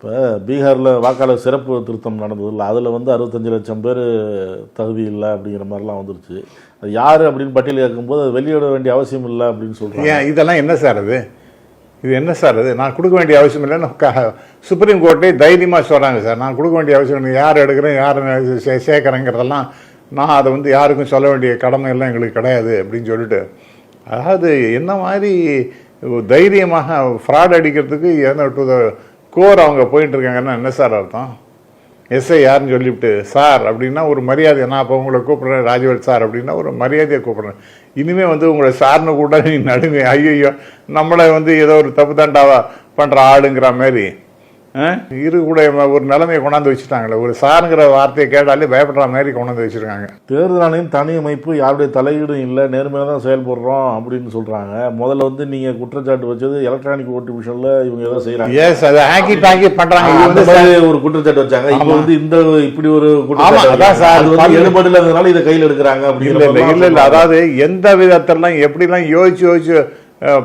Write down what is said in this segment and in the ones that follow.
இப்போ பீகாரில் வாக்காளர் சிறப்பு திருத்தம் நடந்தது இல்லை, அதில் வந்து 65 லட்சம் பேர் தகுதி இல்லை அப்படிங்கிற மாதிரிலாம் வந்துருச்சு. அது யார் அப்படின்னு பட்டியல் கேட்கும்போது அது வெளியிட வேண்டிய அவசியம் இல்லை அப்படின்னு சொல்கிறாங்க. ஏன் இதெல்லாம் என்ன சார் அது? இது என்ன சார் அது? நான் கொடுக்க வேண்டிய அவசியம் இல்லைன்னு சுப்ரீம் கோர்ட்டே தைரியமாக சொல்கிறாங்க சார். நான் கொடுக்க வேண்டிய அவசியம் இல்லை, யார் எடுக்கிறேன் யார் சேர்க்குறேங்கிறதெல்லாம் நான் அதை வந்து யாருக்கும் சொல்ல வேண்டிய கடமை எல்லாம் எங்களுக்கு கிடையாது அப்படின்னு சொல்லிட்டு, அதாவது என்ன மாதிரி தைரியமாக ஃப்ராட் அடிக்கிறதுக்கு என்ன டு த கோர் அவங்க போயிட்டு இருக்காங்கன்னா என்ன சார் அர்த்தம்? எஸ்ஐ யாருன்னு சொல்லிவிட்டு சார் அப்படின்னா ஒரு மரியாதை, நான் அப்போ உங்களை கூப்பிட்றேன் ராஜவேல் சார் அப்படின்னா ஒரு மரியாதையை கூப்பிட்றேன். இனிமேல் வந்து உங்களை சார்னு கூட நீ நடுங்க, ஐயோ நம்மளை வந்து ஏதோ ஒரு தப்பு தாண்டாவா பண்ணுற ஆளுங்கிற மாதிரி இரு கூட ஒரு நிலைமையை கொண்டாந்து வச்சுட்டாங்களே. ஒரு சாருங்கிற வார்த்தையை கேட்டாலே பயப்படுற மாதிரி கொண்டாந்து வச்சுருக்காங்க. தேர்தல் ஆணையம் தனி அமைப்பு, யாருடைய தலையீடும் இல்லை, நேர்மையாக தான் செயல்படுறோம் அப்படின்னு சொல்கிறாங்க. முதல்ல வந்து நீங்கள் குற்றச்சாட்டு வச்சது எலக்ட்ரானிக் ஓட்டு மிஷனில் இவங்க ஏதோ செய்கிறாங்க. எஸ், அதை ஹேக்கி டாக்கி பண்ணுறாங்க. இது வந்து ஒரு குற்றச்சாட்டு வச்சாங்க. இப்போ வந்து இந்த இப்படி ஒரு குற்றச்சாட்டு எடுபடலங்கிறதுனால இதை கையில் எடுக்கிறாங்க அப்படின்னு இல்லை. அதாவது எந்த விதத்திலாம் எப்படிலாம் யோசிச்சு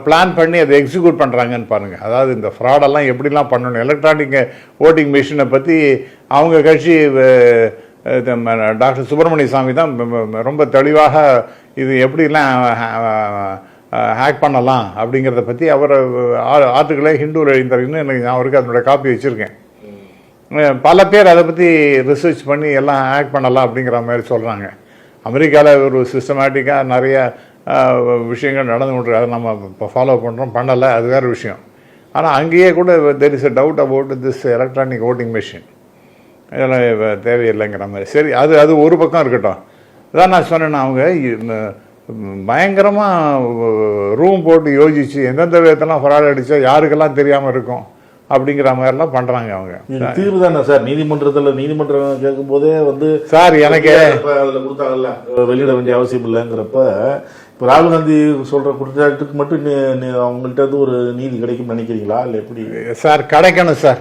பிளான் பண்ணி அதை எக்ஸிக்யூட் பண்ணுறாங்கன்னு பாருங்கள். அதாவது இந்த ஃப்ராடெல்லாம் எப்படிலாம் பண்ணணும். எலக்ட்ரானிக் ஓட்டிங் மிஷினை பற்றி அவங்க கட்சி டாக்டர் சுப்பிரமணிய சாமி தான் ரொம்ப தெளிவாக இது எப்படிலாம் ஹேக் பண்ணலாம் அப்படிங்கிறத பற்றி அவர் ஆர்டிக்கிளே ஹிந்துவில் எழுந்தார். இன்னும் எனக்கு நான் அவருக்கு அதனுடைய காப்பி வச்சுருக்கேன். பல பேர் அதை பற்றி ரிசர்ச் பண்ணி எல்லாம் ஹேக் பண்ணலாம் அப்படிங்கிற மாதிரி சொல்கிறாங்க. அமெரிக்காவில் ஒரு சிஸ்டமேட்டிக்காக நிறைய விஷயங்கள் நடந்து கொண்டு அதை நம்ம இப்போ ஃபாலோ பண்ணுறோம், பண்ணலை, அது வேறு விஷயம். ஆனால் அங்கேயே கூட there is a doubt about this electronic voting machine, இதெல்லாம் தேவையில்லைங்கிற மாதிரி. சரி, அது ஒரு பக்கம் இருக்கட்டும். அதான் நான் சொன்னேன்னா அவங்க பயங்கரமாக ரூம் போட்டு யோசிச்சு எந்தெந்த விதத்தெல்லாம் ஃப்ராட் அடித்தா யாருக்கெல்லாம் தெரியாமல் இருக்கும் அப்படிங்கிற மாதிரிலாம் பண்ணுறாங்க அவங்க. தீர்வு தானே சார் நீதிமன்றம் கேட்கும் போதே வந்து சார் எனக்கு அதில் கொடுத்தாங்கல்ல வெளியிட வேண்டிய அவசியம் இல்லைங்கிறப்ப இப்போ ராகுல் காந்தி சொல்கிற குற்றச்சாட்டுக்கு மட்டும் அவங்கள்ட்ட வந்து ஒரு நீதி கிடைக்கும்னு நினைக்கிறீங்களா இல்லை எப்படி? சார் கிடைக்கணும் சார்.